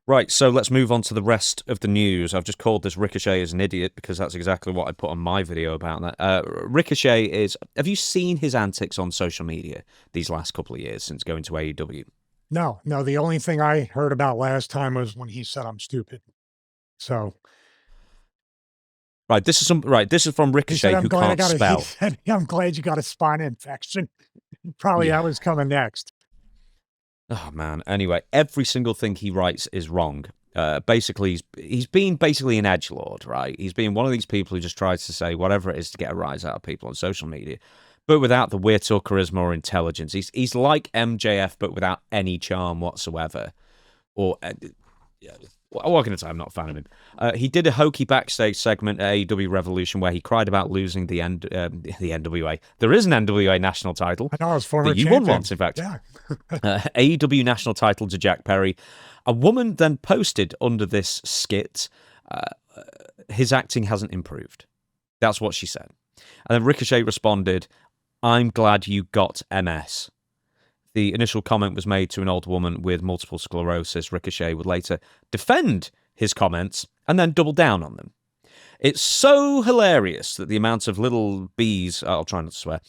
Right, so let's move on to the rest of the news. I've just called this Ricochet as an idiot because that's exactly what I put on my video about that. Ricochet is. Have you seen his antics on social media these last couple of years since going to AEW? No, no, the only thing I heard about last time was when he said I'm stupid. So Right, this is some. Right, this is from he said, Ricochet, I'm who glad I can't got he spell. said, I'm glad you got a spine infection. Probably Yeah. that was coming next. Oh man. Anyway, every single thing he writes is wrong. Basically, he's been basically an edgelord, right? He's been one of these people who just tries to say whatever it is to get a rise out of people on social media, but without the wit or charisma or intelligence. He's like MJF, but without any charm whatsoever. Or yeah, what can I say? I'm not a fan of him. He did a hokey backstage segment at AEW Revolution where he cried about losing the NWA. There is an NWA national title I know I was that former you won champion. once, in fact. Yeah. AEW national title to Jack Perry. A woman then posted under this skit, uh, his acting hasn't improved. That's what she said. And then Ricochet responded, I'm glad you got MS. The initial comment was made to an old woman with multiple sclerosis. Ricochet would later defend his comments and then double down on them. It's so hilarious that the amount of little bees, I'll try not to swear,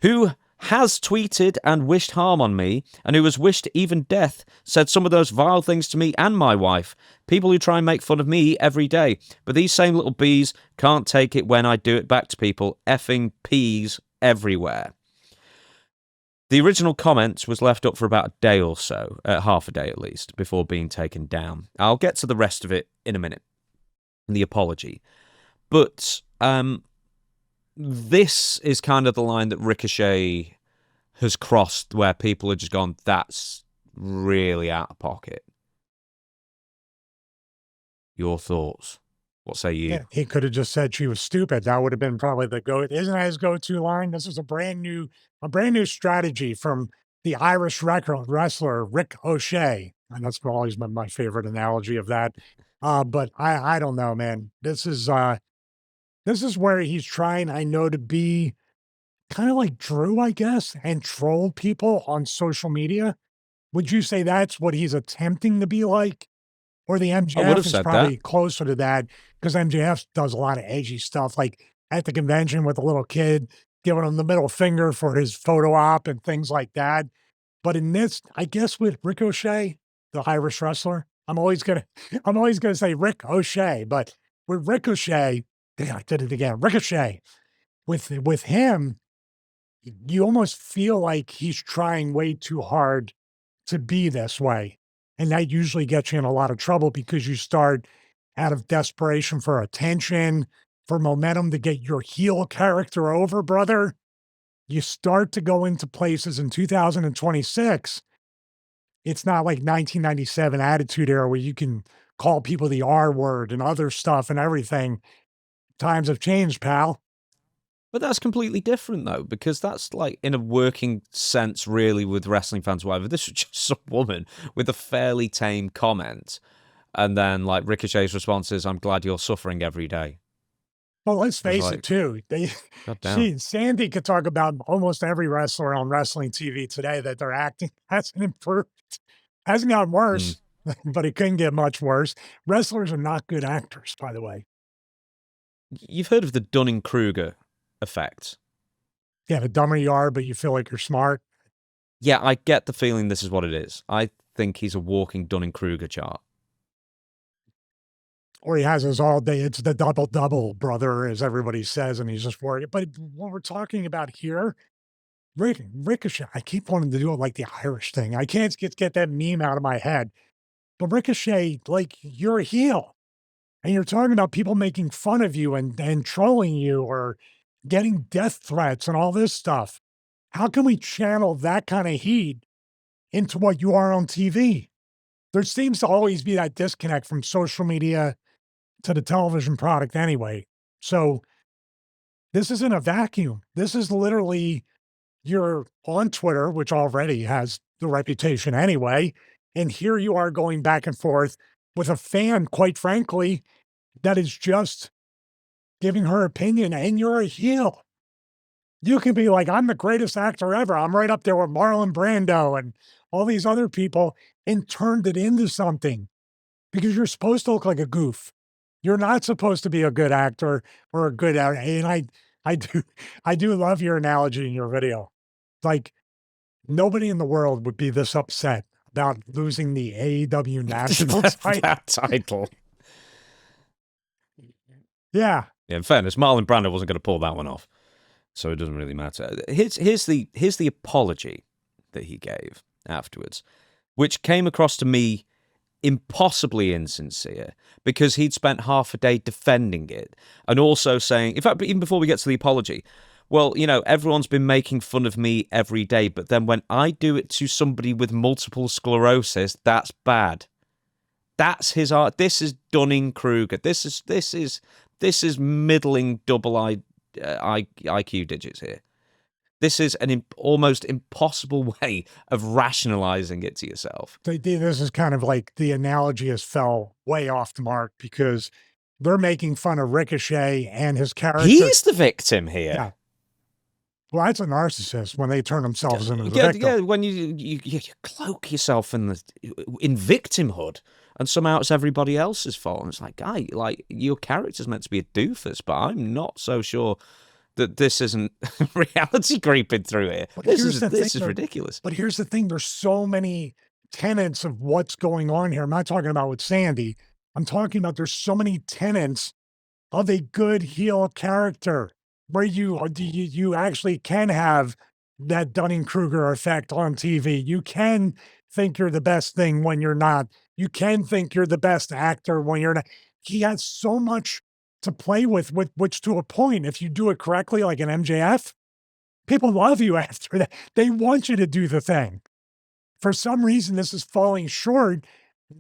who has tweeted and wished harm on me, and who has wished even death, said some of those vile things to me and my wife. People who try and make fun of me every day. But these same little bees can't take it when I do it back to people. Effing peas everywhere. The original comment was left up for about a day or so, half a day at least, before being taken down. I'll get to the rest of it in a minute. The apology. But this is kind of the line that Ricochet has crossed where people have just gone, that's really out of pocket. Your thoughts? What say you? Yeah, he could have just said she was stupid. That would have been probably the go. Isn't that his go-to line? This is a brand new strategy from the Irish wrestler Ricochet, and that's always been my favorite analogy of that. But I don't know, man. This is where he's trying. I know to be kind of like Drew, I guess, and troll people on social media. Would you say that's what he's attempting to be like? Or the I would MJF have is said that. probably closer to that because MJF does a lot of edgy stuff, like at the convention with the little kid giving him the middle finger for his photo op and things like that. But in this, I guess with Ricochet, the Irish wrestler, I'm always gonna say Rick O'Shea, but with Ricochet, yeah, I did it again. Ricochet with him, you almost feel like he's trying way too hard to be this way. And that usually gets you in a lot of trouble because you start out of desperation for attention, for momentum to get your heel character over, brother. You start to go into places in 2026. It's not like 1997 Attitude Era where you can call people the R word and other stuff and everything. Times have changed, pal. But that's completely different, though, because that's like in a working sense, really, with wrestling fans, whatever. This was just some woman with a fairly tame comment. And then, like, Ricochet's response is, I'm glad you're suffering every day. Well, let's I was face it like, too. God damn. Sandy could talk about almost every wrestler on wrestling TV today that their acting hasn't improved, hasn't gotten Mm. worse, but it couldn't get much worse. Wrestlers are not good actors, by the way. You've heard of the Dunning-Kruger effect. Yeah, the dumber you are, but you feel like you're smart. Yeah, I get the feeling this is what it is. I think he's a walking Dunning-Kruger chart. Or he has his all day, it's the double double, brother, as everybody says, and he's just worried. But what we're talking about here, Ricochet, I keep wanting to do it like the Irish thing. I can't get that meme out of my head. But Ricochet, like you're a heel. And you're talking about people making fun of you and trolling you or getting death threats and all this stuff. How can we channel that kind of heat into what you are on TV? There seems to always be that disconnect from social media to the television product anyway. So this isn't a vacuum. This is literally you're on Twitter, which already has the reputation anyway. And here you are going back and forth with a fan, quite frankly, that is just giving her opinion, and you're a heel. You can be like, I'm the greatest actor ever. I'm right up there with Marlon Brando and all these other people, and turned it into something. because you're supposed to look like a goof. You're not supposed to be a good actor or a good actor. And I do, I do love your analogy in your video. Like nobody in the world would be this upset about losing the AEW national title. That title. Yeah. Yeah, in fairness, Marlon Brando wasn't going to pull that one off, so it doesn't really matter. Here's the apology that he gave afterwards, which came across to me impossibly insincere because he'd spent half a day defending it and also saying, in fact, even before we get to the apology, well, you know, everyone's been making fun of me every day, but then when I do it to somebody with multiple sclerosis, that's bad. That's his art. This is Dunning-Kruger. This is middling double IQ digits here. This is an almost impossible way of rationalizing it to yourself. This is kind of like the analogy has fell way off the mark because they're making fun of Ricochet and his character. He's the victim here. Yeah. Well, that's a narcissist when they turn themselves into the victim. Yeah, when you cloak yourself in victimhood, and somehow it's everybody else's fault. And it's like, guy, like your character's meant to be a doofus, but I'm not so sure that this isn't reality creeping through here. This is ridiculous. But here's the thing: there's so many tenets of what's going on here. I'm not talking about with Sandy. I'm talking about there's so many tenets of a good heel character where you actually can have that Dunning-Kruger effect on TV. You can think you're the best thing when you're not. You can think you're the best actor when you're not. He has so much to play with which to a point, if you do it correctly, like an MJF, people love you after that. They want you to do the thing. For some reason, this is falling short,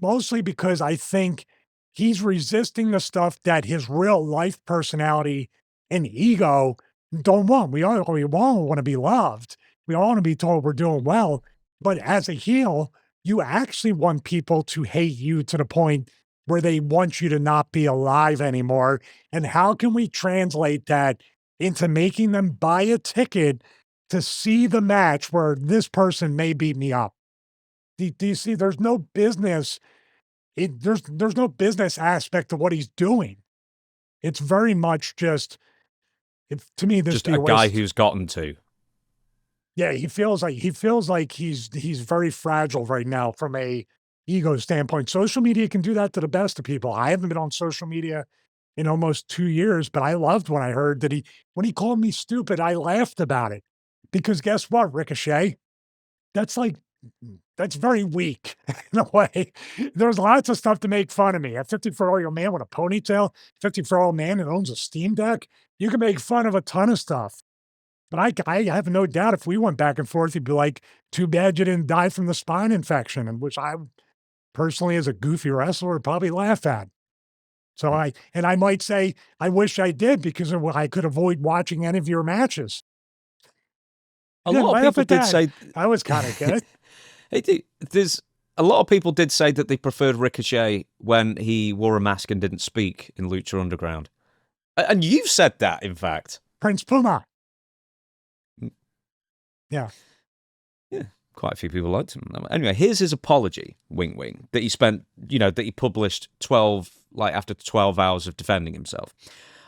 mostly because I think he's resisting the stuff that his real life personality and ego don't want. We all want to be loved. We all want to be told we're doing well. But as a heel, you actually want people to hate you to the point where they want you to not be alive anymore. And how can we translate that into making them buy a ticket to see the match where this person may beat me up? Do you see? There's no business. There's no business aspect to what he's doing. It's very much just, to me, this just a guy who's gotten to. Yeah, he feels like he's very fragile right now from a ego standpoint. Social media can do that to the best of people. I haven't been on social media in almost 2 years, but I loved when I heard that when he called me stupid, I laughed about it. Because guess what, Ricochet? That's very weak in a way. There's lots of stuff to make fun of me. A 54-year-old man with a ponytail, 54-year-old man that owns a Steam Deck, you can make fun of a ton of stuff. But I have no doubt if we went back and forth, he'd be like, too bad you didn't die from the spine infection, and which I personally, as a goofy wrestler, would probably laugh at. So I might say, I wish I did because I could avoid watching any of your matches. A lot of people did say I was kind of good. There's a lot of people did say that they preferred Ricochet when he wore a mask and didn't speak in Lucha Underground. And you've said that, in fact. Prince Puma. Yeah. Yeah. Quite a few people liked him. Anyway, here's his apology, wink wink, that he spent, that he published after 12 hours of defending himself.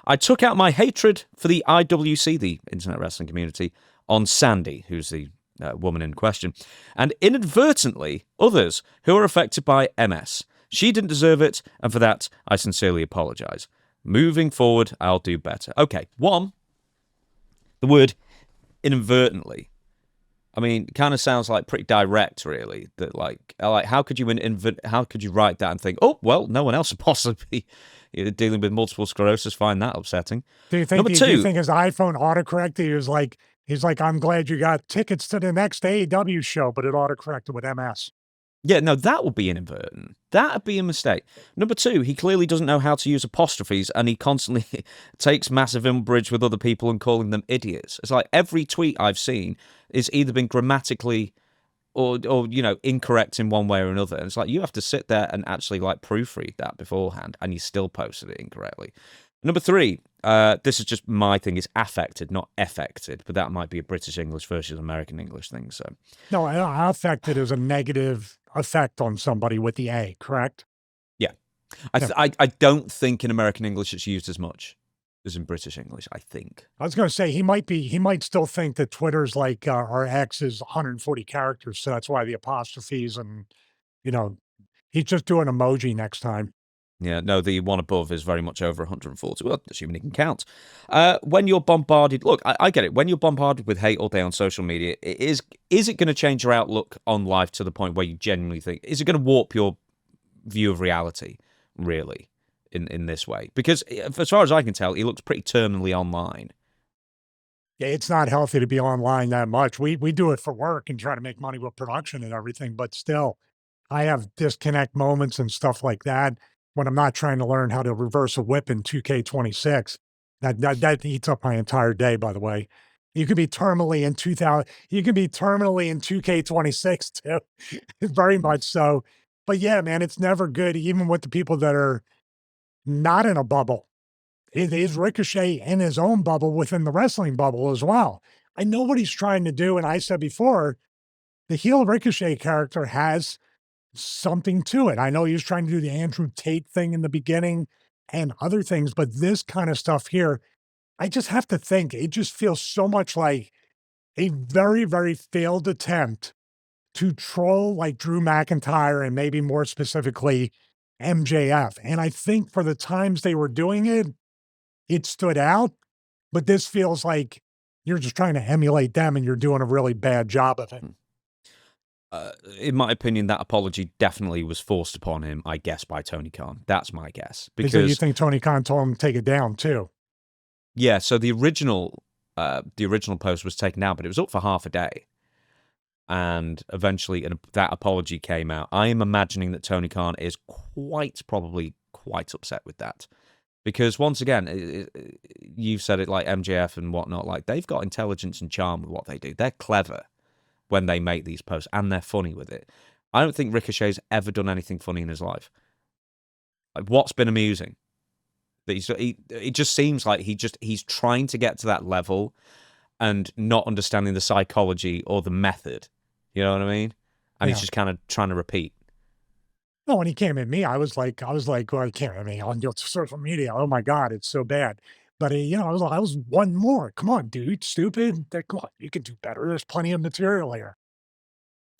I took out my hatred for the IWC, the Internet Wrestling Community, on Sandy, who's the woman in question, and inadvertently others who are affected by MS. She didn't deserve it, and for that, I sincerely apologize. Moving forward, I'll do better. Okay, one, the word inadvertently. I mean, it kind of sounds like pretty direct, really. That like how could you write that and think, oh well, no one else would possibly be dealing with multiple sclerosis find that upsetting. Do you think? Do you think his iPhone autocorrected? He's like, I'm glad you got tickets to the next AEW show, but it autocorrected with MS. Yeah, no, that would be inadvertent. That would be a mistake. Number two, he clearly doesn't know how to use apostrophes, and he constantly takes massive umbrage with other people and calling them idiots. It's like every tweet I've seen is either been grammatically or incorrect in one way or another. And it's like you have to sit there and actually proofread that beforehand, and you still posted it incorrectly. Number three, this is just my thing, it's affected, not effected, but that might be a British English versus American English thing. So no, affected is a negative effect on somebody with the A, correct? Yeah. Yeah. I don't think in American English it's used as much as in British English, I think. I was gonna say he might still think that Twitter's like, our X is 140 characters, so that's why the apostrophes and, you know, he's just doing emoji next time. Yeah, no, the one above is very much over 140. Well, assuming he can count. When you're bombarded, look, I get it. When you're bombarded with hate all day on social media, is it going to change your outlook on life to the point where you genuinely think, is it going to warp your view of reality, really, in this way? Because as far as I can tell, he looks pretty terminally online. Yeah, it's not healthy to be online that much. We do it for work and try to make money with production and everything, but still, I have disconnect moments and stuff like that when I'm not trying to learn how to reverse a whip in 2K26. That eats up my entire day, by the way. You could be terminally in 2000, you can be terminally in 2K26 too. Very much so. But yeah, man, it's never good, even with the people that are not in a bubble. It is Ricochet in his own bubble within the wrestling bubble as well. I know what he's trying to do, and I said before, the heel Ricochet character has something to it. I know he was trying to do the Andrew Tate thing in the beginning and other things, but this kind of stuff here, I just have to think it just feels so much like a very, very failed attempt to troll like Drew McIntyre and maybe more specifically MJF. And I think for the times they were doing it, it stood out, but this feels like you're just trying to emulate them and you're doing a really bad job of it. In my opinion, that apology definitely was forced upon him, I guess, by Tony Khan. That's my guess. Is that you Because, think Tony Khan told him to take it down too? yeah, so the original post was taken down, but it was up for half a day. And eventually that apology came out. I am imagining that Tony Khan is probably quite upset with that. Because once again, you've said it, like MJF and whatnot, like they've got intelligence and charm with what they do. They're clever when they make these posts, and they're funny with it. I don't think Ricochet's ever done anything funny in his life. Like, what's been amusing? That it just seems like he's trying to get to that level and not understanding the psychology or the method. You know what I mean? And he's Yeah. just kind of trying to repeat. No, when he came at me, I was like, well, I can't, I mean, on your social media, oh my God, it's so bad. But you know, I was one more. Come on, dude, stupid. Come on, you can do better. There's plenty of material here.